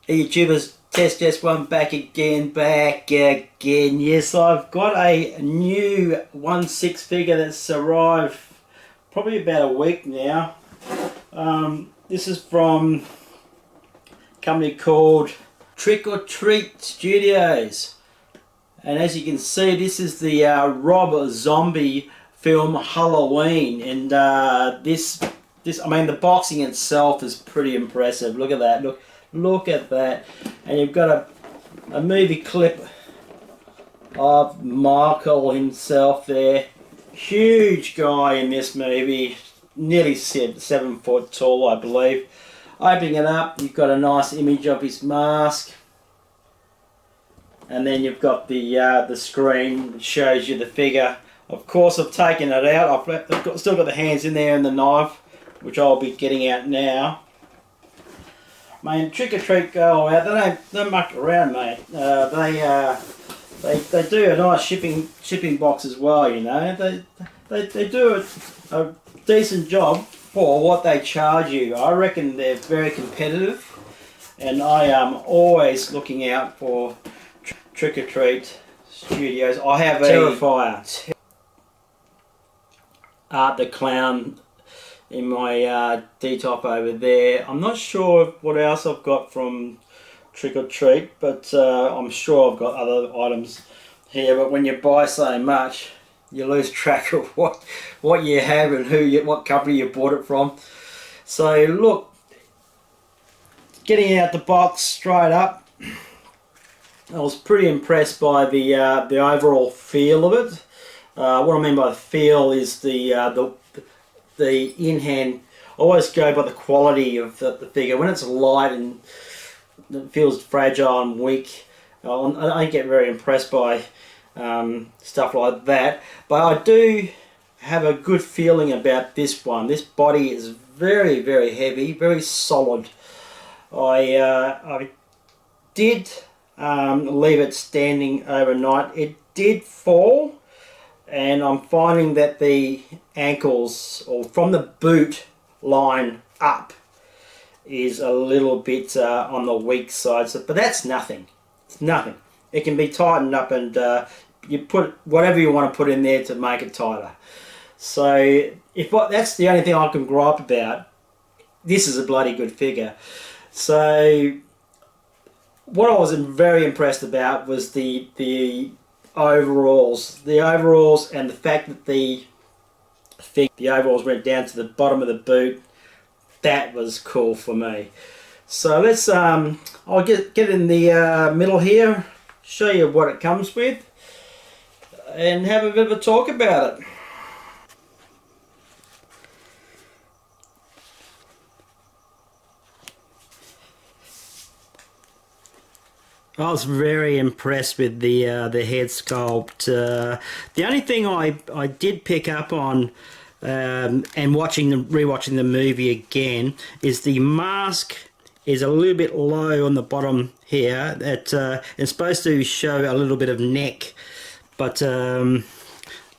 YouTubers, Test Just One back again. Yes, I've got a new 1/6 figure that's arrived probably about a week now. This is from a company called Trick or Treat Studios, and as you can see, this is the Rob Zombie film Halloween, and this I mean, the boxing itself is pretty impressive. Look at that. Look at that. And you've got a movie clip of Michael himself there. Huge guy in this movie, nearly 7 foot tall, I believe. Opening it up, you've got a nice image of his mask, and then you've got the screen that shows you the figure. Of course, I've taken it out. I've still got the hands in there and the knife, which I'll be getting out now. Mate, Trick or Treat go out. They don't muck around, mate. They do a nice shipping box as well. You know, they do a decent job for what they charge you. I reckon they're very competitive, and I am always looking out for Trick or Treat Studios. I have Terrifier, Art the Clown in my D-top over there. I'm not sure what else I've got from Trick or Treat, but I'm sure I've got other items here. But when you buy so much, you lose track of what you have and what company you bought it from. So look, getting out the box straight up, I was pretty impressed by the overall feel of it. What I mean by the feel is the in-hand. I always go by the quality of the figure. When it's light and it feels fragile and weak, I don't get very impressed by stuff like that. But I do have a good feeling about this one. This body is very, very heavy, very solid. I did leave it standing overnight. It did fall, and I'm finding that the ankles, or from the boot line up, is a little bit on the weak side. So, but that's nothing. It's nothing. It can be tightened up, and you put whatever you want to put in there to make it tighter. So that's the only thing I can gripe about. This is a bloody good figure. So what I was very impressed about was the overalls, and the fact that the overalls went down to the bottom of the boot. That was cool for me. So let's I'll get in the middle here, show you what it comes with, and have a bit of a talk about it. I was very impressed with the head sculpt. The only thing I did pick up on, and rewatching the movie again, is the mask is a little bit low on the bottom here. It's supposed to show a little bit of neck, but the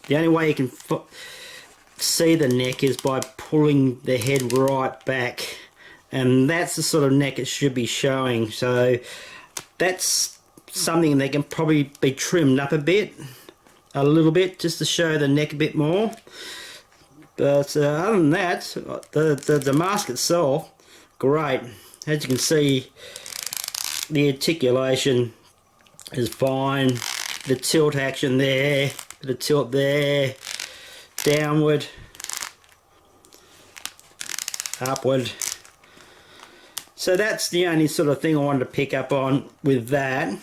only way you can see the neck is by pulling the head right back, and that's the sort of neck it should be showing. So that's something that can probably be trimmed up a little bit, just to show the neck a bit more. But other than that, the mask itself, great. As you can see, the articulation is fine. The tilt action there, the tilt there, downward, upward. So that's the only sort of thing I wanted to pick up on with that.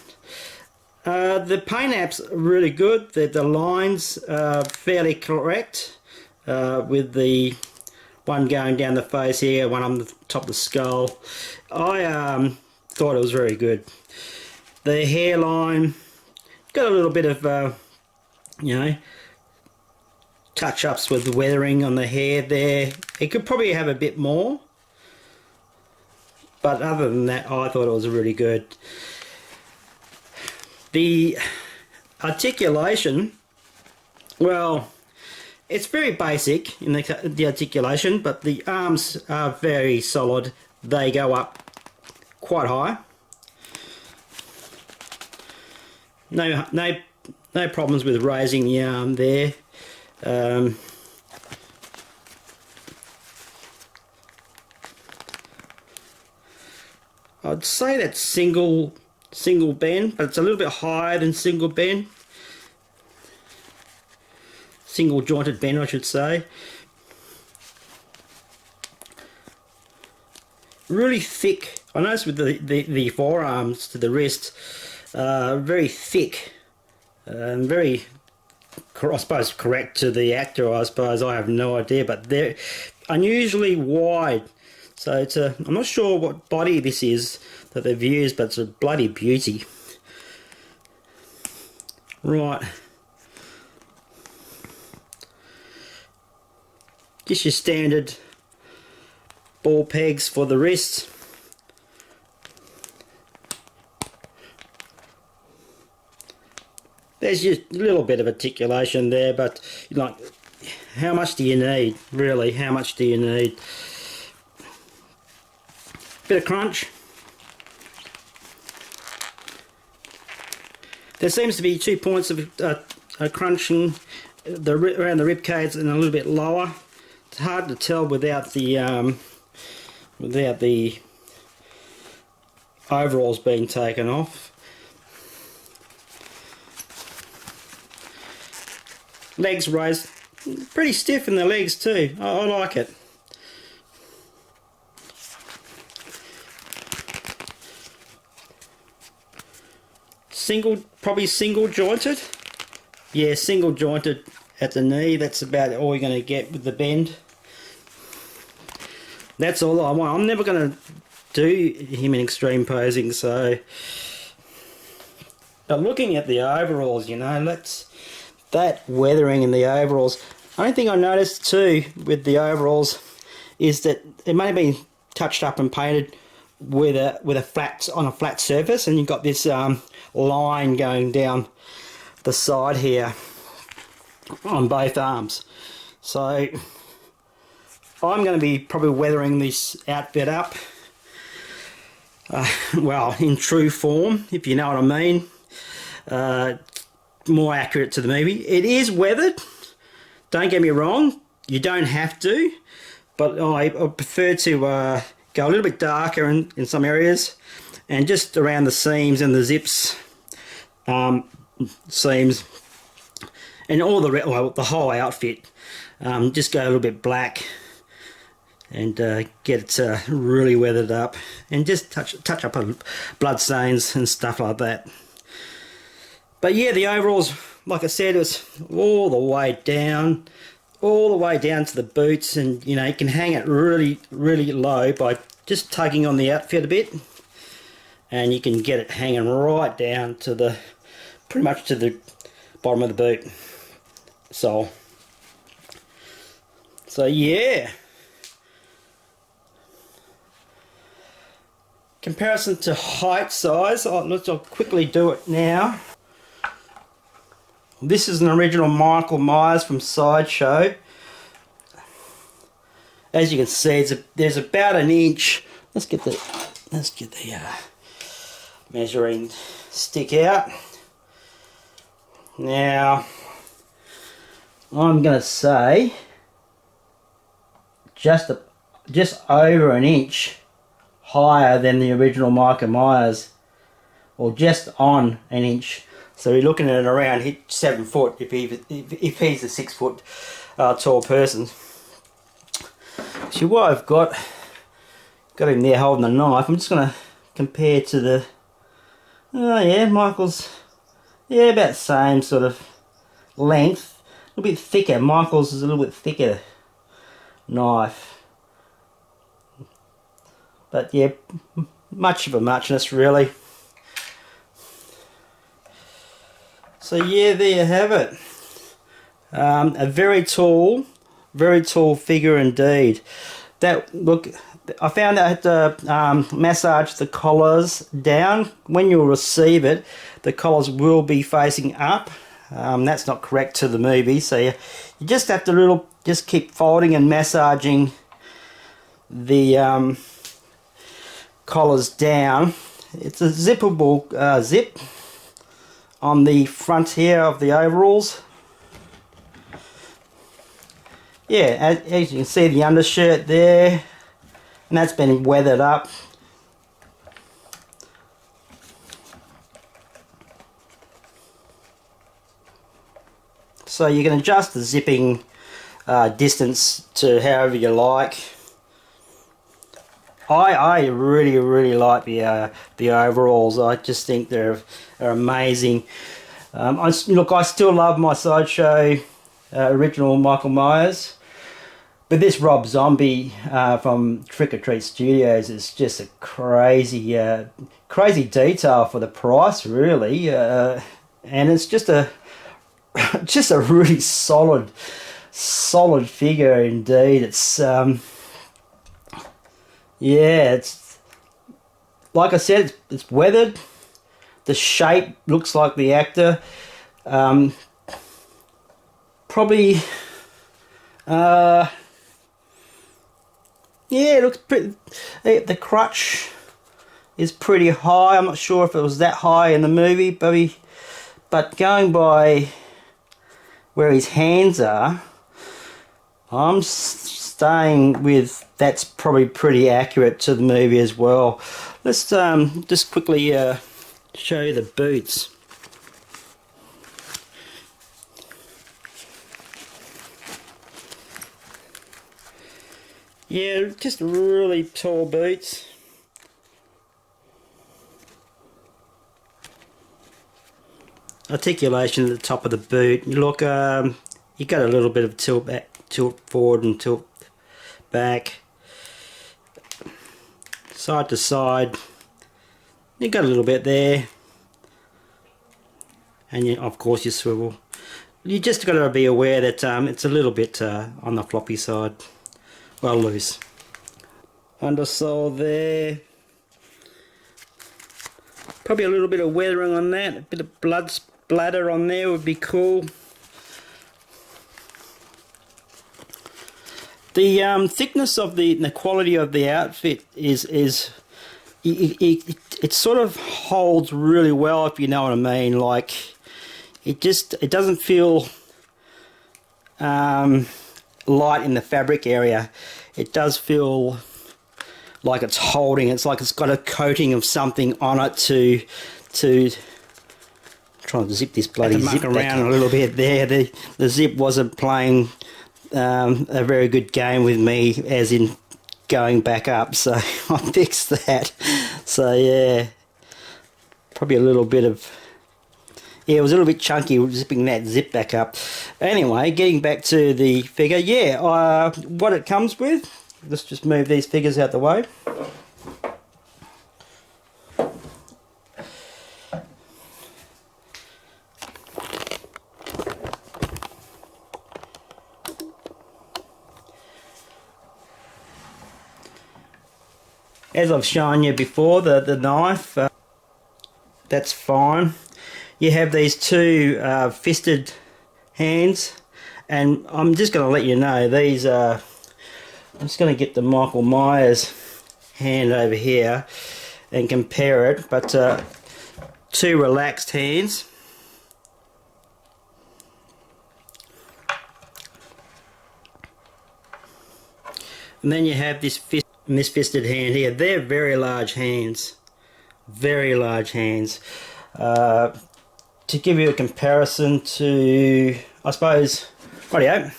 The paint apps are really good. The lines are fairly correct, with the one going down the face here, one on the top of the skull. I thought it was very good. The hairline got a little bit of you know, touch-ups with the weathering on the hair there. It could probably have a bit more. But other than that, I thought it was really good. The articulation, well, it's very basic in the articulation, but the arms are very solid. They go up quite high, no problems with raising the arm there. I'd say that's single bend, but it's a little bit higher than single bend. Single jointed bend, I should say. Really thick. I noticed with the forearms to the wrist, very thick, very, I suppose, correct to the actor, I suppose. I have no idea, but they're unusually wide. So it's I'm not sure what body this is that they've used, but it's a bloody beauty. Right. Just your standard ball pegs for the wrist. There's just a little bit of articulation there, but like, how much do you need, really? How much do you need? Bit of crunch. There seems to be 2 points of crunching around the rib cage and a little bit lower. It's hard to tell without the overalls being taken off. Legs raised, pretty stiff in the legs too. I like it. Probably single jointed. Yeah, single jointed at the knee. That's about all you're going to get with the bend. That's all I want. I'm never going to do him in extreme posing, so. But looking at the overalls, you know, that weathering in the overalls. Only thing I noticed too with the overalls is that it may have been touched up and painted with a flat surface, and you've got this line going down the side here on both arms. So I'm going to be probably weathering this outfit up, well, in true form, if you know what I mean. More accurate to the movie. It is weathered, don't get me wrong, you don't have to, but I prefer to go a little bit darker in some areas, and just around the seams and the zips, seams, and all the whole outfit, just go a little bit black and get it really weathered up, and just touch up on blood stains and stuff like that. But yeah, the overalls, like I said, it was all the way down to the boots, and you know, you can hang it really, really low by just tugging on the outfit a bit, and you can get it hanging right down to pretty much to the bottom of the boot sole. So yeah, comparison to height size, I'll quickly do it now. This is an original Michael Myers from Sideshow. As you can see, there's about an inch. Let's get the measuring stick out. Now, I'm going to say just over an inch higher than the original Michael Myers, or just on an inch. So you're looking at around 7 foot if he's a 6 foot tall person. See what I've got him there holding a knife. I'm just going to compare to the. Oh yeah, Michael's, yeah, about the same sort of length. A little bit thicker. Michael's is a little bit thicker knife. But yeah, much of a muchness really. So yeah, there you have it. A very tall figure indeed. Look, I found that I had to massage the collars down. When you receive it, the collars will be facing up. That's not correct to the movie, so you just have to just keep folding and massaging the collars down. It's a zippable zip. on the front here of the overalls. Yeah, as you can see, the undershirt there, and that's been weathered up. So you can adjust the zipping distance to however you like. I really like the overalls. I just think they're amazing. Look, I still love my Sideshow original Michael Myers, but this Rob Zombie from Trick or Treat Studios is just a crazy detail for the price, really, and it's just a really solid figure indeed. It's yeah, it's like I said, it's weathered. The shape looks like the actor. Probably, yeah, it looks pretty. The crutch is pretty high. I'm not sure if it was that high in the movie, but going by where his hands are, I'm staying with that's probably pretty accurate to the movie as well. Let's just quickly show you the boots. Yeah, just really tall boots. Articulation at the top of the boot. You look, you got a little bit of tilt back, tilt forward, and tilt back, side to side. You got a little bit there, and you, of course, you swivel. You just got to be aware that it's a little bit on the floppy side, well, loose. Undersole there. Probably a little bit of weathering on that. A bit of blood splatter on there would be cool. The thickness of the quality of the outfit is it sort of holds really well, if you know what I mean. Like it doesn't feel light in the fabric area. It does feel like it's holding. It's like it's got a coating of something on it to try and zip this bloody zip around a little bit there. The zip wasn't playing a very good game with me, as in going back up, so I fixed that. So yeah, probably a little bit of, yeah, it was a little bit chunky zipping that zip back up. Anyway, getting back to the figure, yeah, what it comes with, let's just move these figures out the way. As I've shown you before, the knife, that's fine. You have these two fisted hands, and I'm just going to let you know, these are, I'm just going to get the Michael Myers hand over here and compare it, but two relaxed hands. And then you have this fisted hand here. They're very large hands. Very large hands. To give you a comparison to, I suppose, rightio,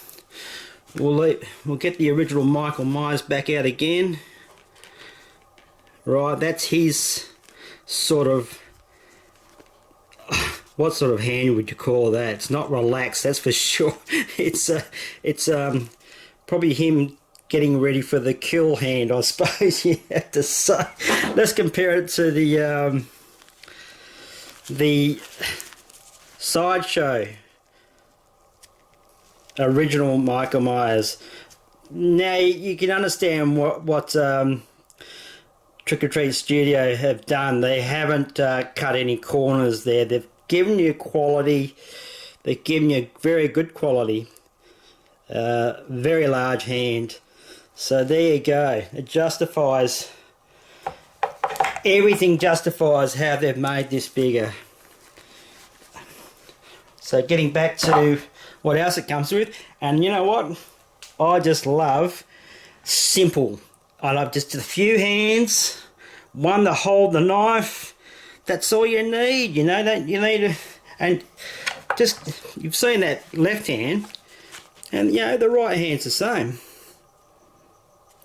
we'll get the original Michael Myers back out again. Right, that's his sort of, what sort of hand would you call that? It's not relaxed, that's for sure. It's probably him getting ready for the kill hand, I suppose you have to say. Let's compare it to the Sideshow original Michael Myers. Now you can understand what Trick or Treat Studio have done. They haven't cut any corners there. They've given you quality. They've given you very good quality. Very large hand. So there you go. It justifies, everything justifies how they've made this figure. So getting back to what else it comes with, and you know what? I just love simple. I love just a few hands, one to hold the knife. That's all you need, you know, that you need, and just, you've seen that left hand, and you know, the right hand's the same.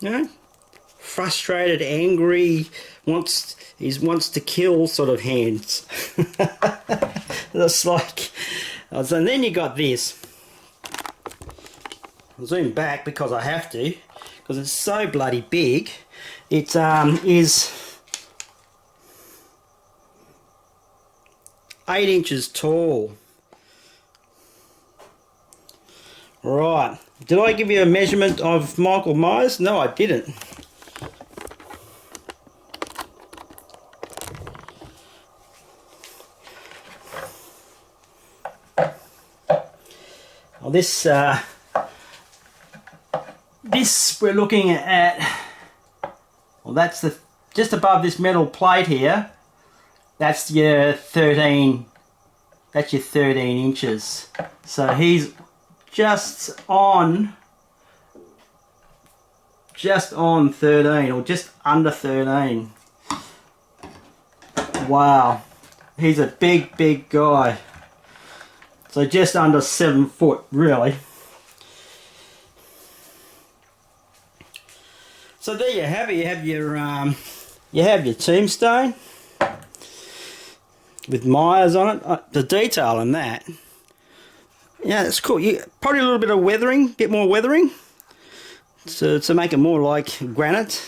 You know, frustrated, angry, wants to kill sort of hands. That's like, and then you got this. I'll zoom back because I have to, because it's so bloody big. It is 8 inches tall. Right, did I give you a measurement of Michael Myers? No, I didn't. Well, this we're looking at, well, that's the, just above this metal plate here, that's your 13, that's your 13 inches. So he's just on 13, or just under 13. Wow, he's a big guy. So just under 7 foot, really. So there you have it. You have your tombstone with Myers on it. The detail in that, yeah, it's cool. Probably a little bit of weathering, bit more weathering, to make it more like granite.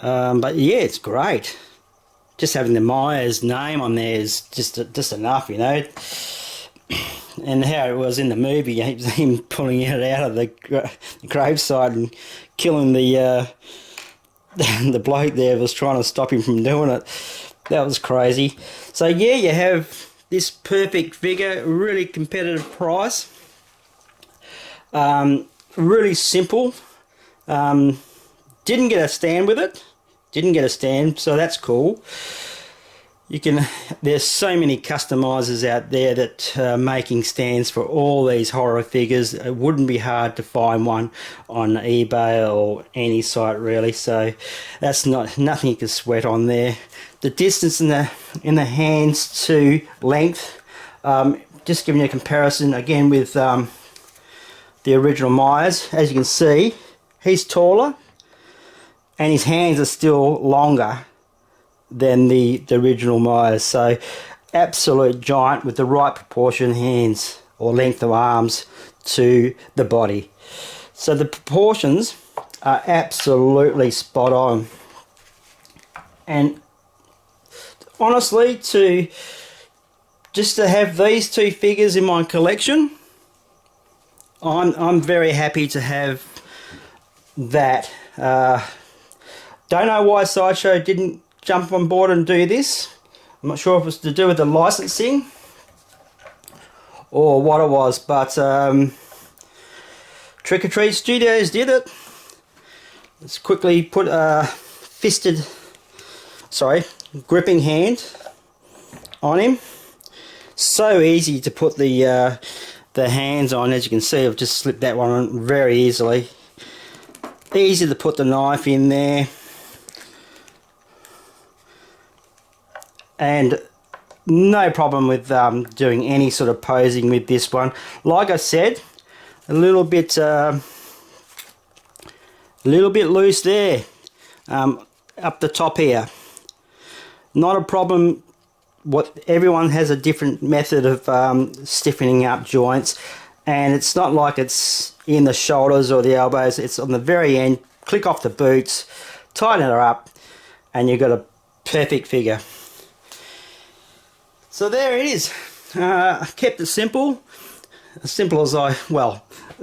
But yeah, it's great. Just having the Myers name on there is just enough, you know. And how it was in the movie, him pulling it out of the graveside and killing the the bloke there was trying to stop him from doing it. That was crazy. So yeah, you have this perfect figure, really competitive price. Really simple. Didn't get a stand with it. Didn't get a stand, so that's cool. You can, there's so many customizers out there that are making stands for all these horror figures. It wouldn't be hard to find one on eBay or any site really, so that's nothing you can sweat on there. The distance in the hands to length, just giving you a comparison again with the original Myers. As you can see, he's taller and his hands are still longer than the original Myers, so absolute giant with the right proportion hands or length of arms to the body. So the proportions are absolutely spot on, and honestly, just to have these two figures in my collection, I'm very happy to have that. Don't know why Sideshow didn't jump on board and do this. I'm not sure if it was to do with the licensing or what it was, but Trick or Treat Studios did it. Let's quickly put a gripping hand on him. So easy to put the hands on. As you can see, I've just slipped that one on very easily. Easy to put the knife in there. And no problem with doing any sort of posing with this one. Like I said, a little bit loose there, up the top here. Not a problem. Everyone has a different method of stiffening up joints, and it's not like it's in the shoulders or the elbows. It's on the very end. Click off the boots, tighten it up, and you've got a perfect figure. So there it is. I kept it simple, as simple as I do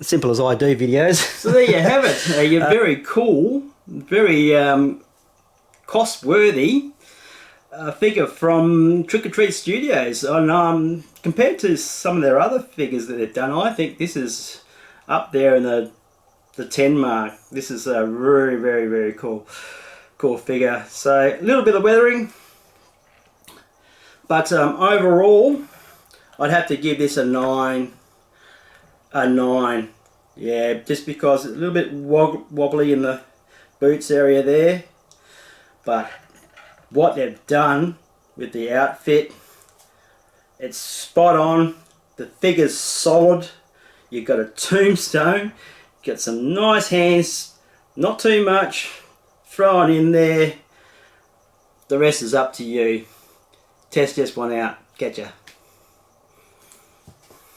videos. So there you have it. You're very cool, very cost-worthy figure from Trick or Treat Studios. And compared to some of their other figures that they've done, I think this is up there in the 10 mark. This is a very cool figure. So a little bit of weathering. But overall, I'd have to give this a 9. A 9. Yeah, just because it's a little bit wobbly in the boots area there. But what they've done with the outfit, it's spot on. The figure's solid. You've got a tombstone. Got some nice hands. Not too much. Throw it in there. The rest is up to you. Test this one out. Catch ya.